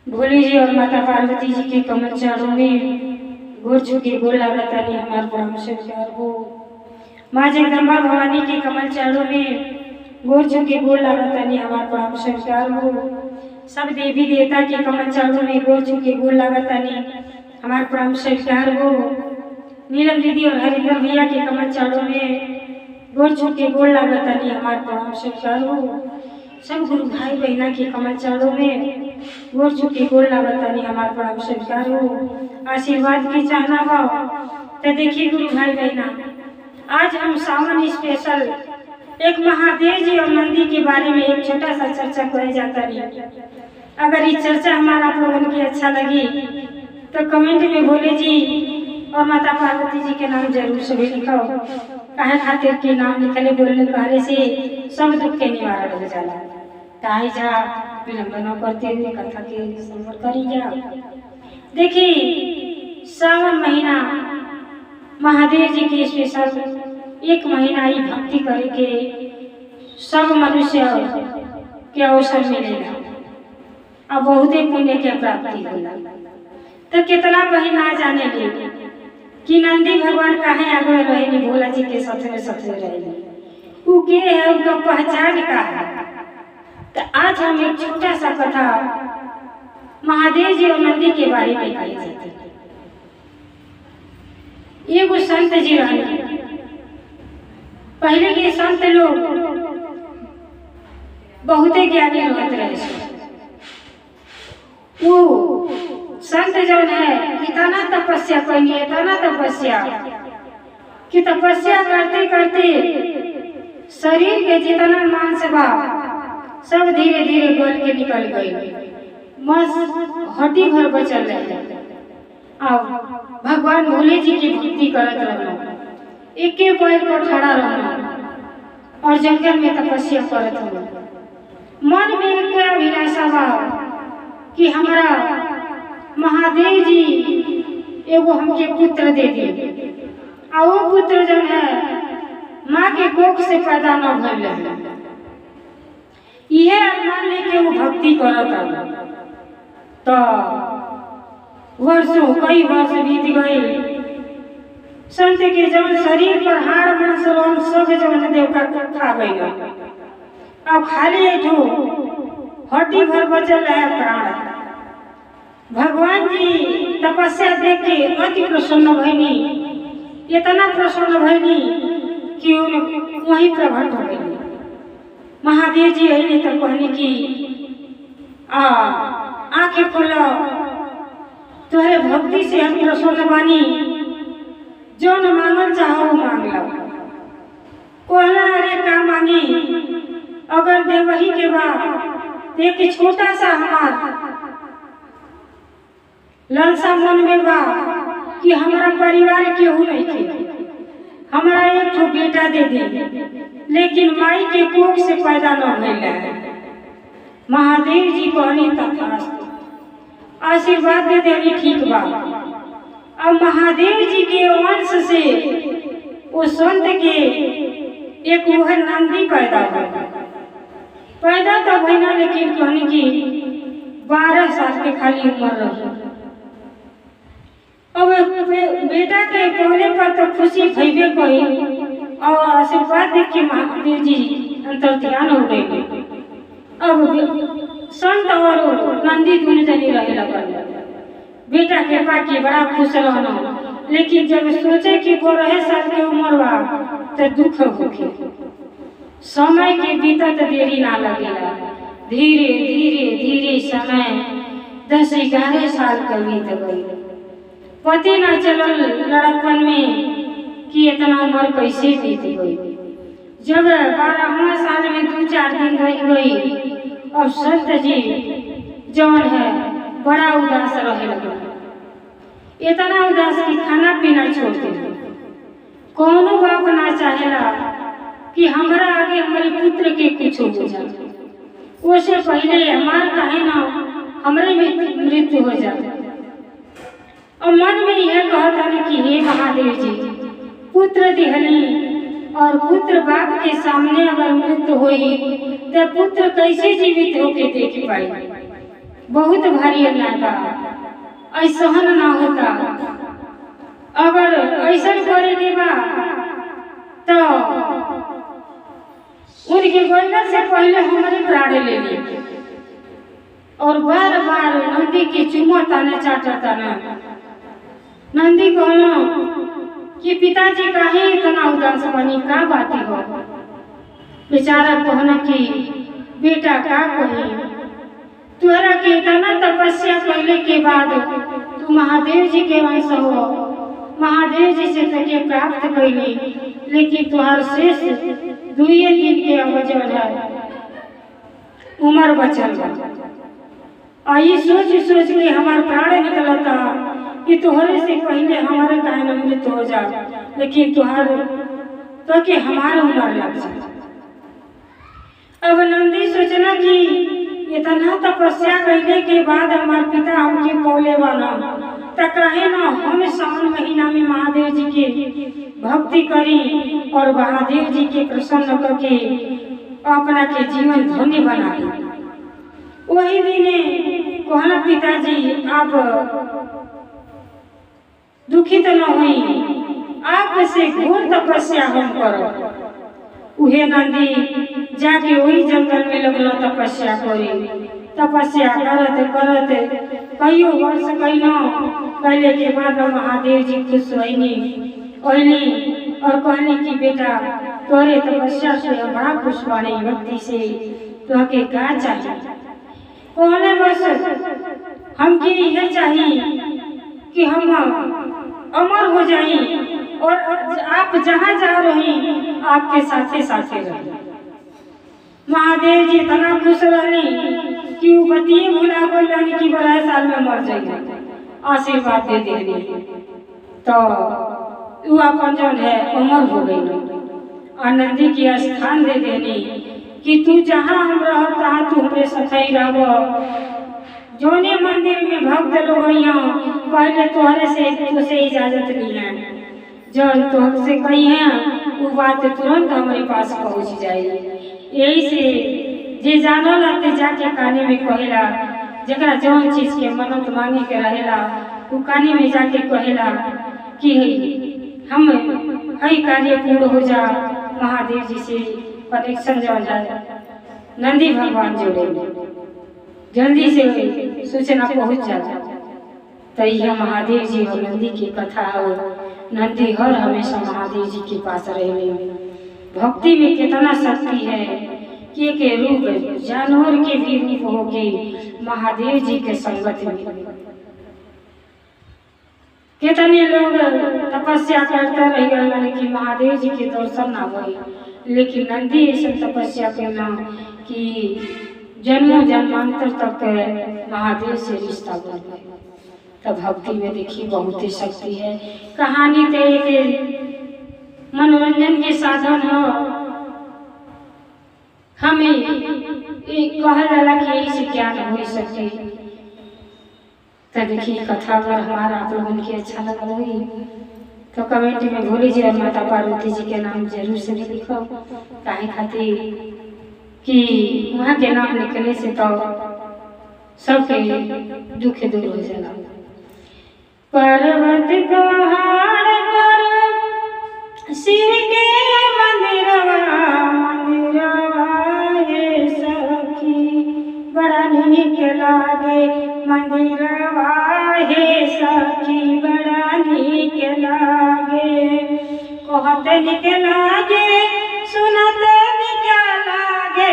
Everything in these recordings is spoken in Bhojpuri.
भोले जी और माता पार्वती जी के कमल चरणों में गोर छुके गोर लगाता नहीं हमारे परम से प्यार हो। माँ जगदम्बा भवानी के कमल चरणों में गोर छुके गोर लगाता नहीं हमारे परम से प्यार हो। सब देवी देवता के कमल चरणों में गोर छुके गोर लगाता नहीं हमारे परम से प्यार हो। नीलम दीदी और हरिंदर भैया के कमल चरणों में गोर छुके गोर लगाता नहीं हमारे परम से प्यार हो। सब गुरु भाई बहना के कमल चरणों में गोर छुके गोर लागतानी हमारे परम स्वीकार हो। आशीर्वाद की चाहना भाव तो देखिए गुरु भाई बहना, आज हम सावन स्पेशल एक महादेव जी और नंदी के बारे में एक छोटा सा चर्चा करे जाता नहीं। अगर ये चर्चा हमारा आप लोगों की अच्छा लगी तो कमेंट में भोले जी और माता पार्वती जी के नाम जरूर सभी लिखो। काहे खातिर के नाम लिखले बोलने कहले से सब दुख के निवारण हो जाला। ताई जा विलंब न करते हुए कथा के संवर करी जा। देखिए सावन महीना महादेव जी के स्पेशल एक महीना ही भक्ति करे के सब मनुष्य के अवसर मिलेगा और बहुत ही पुण्य के प्राप्ति होला। तो कितना बहिना जाने ले कि नंदी भगवान कहे आगे रहे भोला जी के साथ में रहे उ के है, उनका पहचान का है। तो आज हम एक छोटा सा कथा महादेव जी और नंदी के बारे में कही जाती है। एगो संत जी रहे, पहले के संत लोग बहुते ज्ञानी होते रहे। वो संत जो है इतना तपस्या करेंगे, इतना तपस्या कि तपस्या करते करते शरीर के जितना मांस भाव सब धीरे धीरे गल के निकल गई, बस हड्डी भर बचल रहे। अब भगवान भोले जी की भक्ति करत रहना, एक के पैर पर खड़ा रहना और जंगल में तपस्या करत रहना। मन में एक अभिलाषा भाव कि हमारा महादेव जी एगो हमके पुत्र दे दे, और वो पुत्र जो है माँ के कोख से पैदा न भइल रहे। यह अरमान लेके वो भक्ति करता। तो वर्षों कई वर्ष बीत गए। संत के जब शरीर पर हाड़ मांस रोम सब जवन देव का खा गई। अब खाली ऐठो हड्डी भर बचल है प्राण। भगवान जी तपस्या देख के अति प्रसन्न भइनी, इतना प्रसन्न भइनी कि वहीं प्रकट हो गई। महादेव जी अली तो कहनी कि आंखें खोलो, तुम्हारे भक्ति से हम प्रसन्न बानी, जो न मांगल चाहो मांग लो। कहला अरे का मांगी, अगर देवही के बाद एक छोटा सा हमार लालसा मन में बा कि हमारा परिवार केहू नहीं थे, हमारा एक तो बेटा दे दे, लेकिन माई के कोख से पैदा न भइला है। महादेव जी कहनी तथास्तु, आशीर्वाद दे देनी ठीक बा। अब महादेव जी के वंश से वो संत के एक वह नंदी पैदा तो भइना, लेकिन कहनी कि 12 साल के खाली उम्र रही। अब बेटा के पहले पर तो खुशी भइबे कही और आशीर्वाद देख के महादेव जी अंतर ध्यान हो गए। अब संत और नंदी दोनों जनी रहे लगल। बेटा के पाके बड़ा खुश रहना, लेकिन जब सोचे कि 12 साल के उम्र बा तो दुख होके समय के बीतत देरी ना लगेला। धीरे धीरे धीरे समय 10-11 साल का बीत गई। पति ना चलल लड़कपन में कि इतना उम्र कैसे बीत गई। जब 12वां साल में 2-4 दिन रह गई, अब संत जी जौन है बड़ा उदास रहे लगे। इतना उदास कि खाना पीना छोड़ दे। कौनो बाप ना चाहेला कि हमारा आगे हमारे पुत्र के कुछ हो जाए, उससे पहले हमार कहे ना हमारे में मृत्यु हो जाए। और मन में यह कहता है कि हे महादेव जी, पुत्र दिहली और पुत्र बाप के सामने अगर मृत्यु हुई तो पुत्र कैसे जीवित होके देख पाई। बहुत भारी अन्याय बा, ऐसहन ना होता। अगर ऐसा करे के बा तो उनके गोइला से पहले हमारे प्राण ले ली और बार बार नंदी की चुमा ताने चाटा ताना। नंदी कहना कि पिताजी काहे इतना उदास बनी, का बाती हो। बेचारा कहना कि बेटा का कही, तुहरा के इतना तपस्या करने के बाद तू महादेव जी के वंश हो, महादेव जी से तके प्राप्त कैली, लेकिन तुहार शेष 2 दिन के अवजर है, उम्र बचल बा। आई सोच सोच के हमार प्राण निकलता कि तुहरे से पहले हमारे काहे न मृत्यु हो जा, लेकिन तुहार तो के हमारा उम्र लग जाए। अब नंदी सोचना कि इतना तपस्या करने के बाद हमारे पिता हमके पौले वाला त काहे ना हम सावन महीना में महादेव जी के भक्ति करी और महादेव जी के प्रसन्न करके अपना के जीवन धन्य बना ली। वही दिने कहना पिताजी आप दुखित न हुई, आपसे घोर तपस्या हम करो। उहे नंदी जाके वही जंगल में लगल तपस्या करी। तपस्या करते करते कईयों वर्ष कहले के बाद महादेव जी खुश होइनी और कहनी कि बेटा तोरे तपस्या से बड़ा खुश बने, भक्ति से तो के का चाहिए। कहले बस हमके यह चाहिए कि हम अमर हो जाए और आप जहाँ जा रहे आपके साथे साथे रहे। महादेव जी इतना खुश रहनी कि वो बतिये भुला बोलनी कि 12 साल में मर जाएगा, आशीर्वाद दे देनी तो वो अपन जौन है अमर हो गई। आनंदी की स्थान दे देनी कि तू जहाँ हम रह तहाँ तू हमारे साथ ही रह। जोने मंदिर में भक्त लोग पहले तुहरे से तुझसे इजाजत ली है, जब तुमसे कही है वो बात तुरंत हमारे पास पहुँच जाएगी। यही से जे जानो लाते जाके काने में कहेला, जरा जौन चीज के मन्नत मांगे के रहेला वो काने में जाके कहेला कि हम हई कार्य पूर्ण हो जा, महादेव जी से कनेक्शन जो जाए। नंदी भगवान जोड़े जल्दी से सूचना पहुंच जाता। तो यह महादेव जी और नंदी की कथा हो। नंदी हर हमेशा महादेव जी के पास रहे। भक्ति में कितना शक्ति है कि एक रूप जानवर के भी रूप होके महादेव जी के संगत में। कितने लोग तपस्या करते रह गए लेकिन महादेव जी के दर्शन ना हुए, लेकिन नंदी ऐसा तपस्या करना कि जन्मों जन्मांतर तक महादेव से रिश्ता बन गए। तब भक्ति में देखिए बहुत ही शक्ति है। कहानी तो एक मनोरंजन के साधन हो, हमें एक कहा जाला कि यही से ज्ञान हो सके। तो देखिए कथा अगर हमारा आप लोगों के अच्छा लगा होगी तो कमेंट में भूल लीजिए और माता पार्वती जी के नाम जरूर से लिखो, काहे खातिर कि वहाँ के नाम लिखने से तो सबके दुख दूर हो जाला। पर्वत पहाड़ पर शिव के मंदिरवा हे सखी बड़ा नीक लागे, मंदिरवा हे सखी बड़ा नीक लागे। कहत नीक लागे सुनत नीक लागे,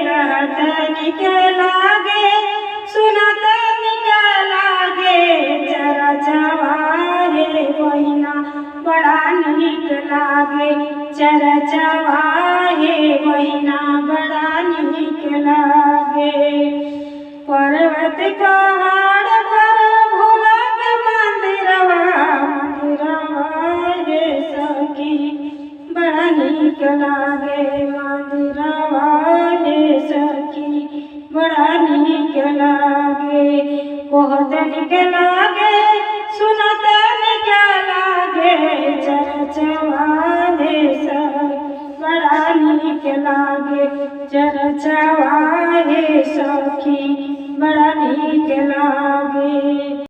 कहत नीक लागे सुनत नीक लागे। चरचवा हे बहिना बड़ा नीक लागे, चरचवा हे बहिना बड़ा नीक लागे। पर्वत पहाड़ पर भोला के मंदिरवा हे सखी बड़ा नीक लागे, मंदिरवा हे सखी बड़ा नीक लागे। कहत नीक लागे सुनत नीक लागे, चरचवा हे सखी बड़ा नीक लागे, चरचवा हे सखी बड़ा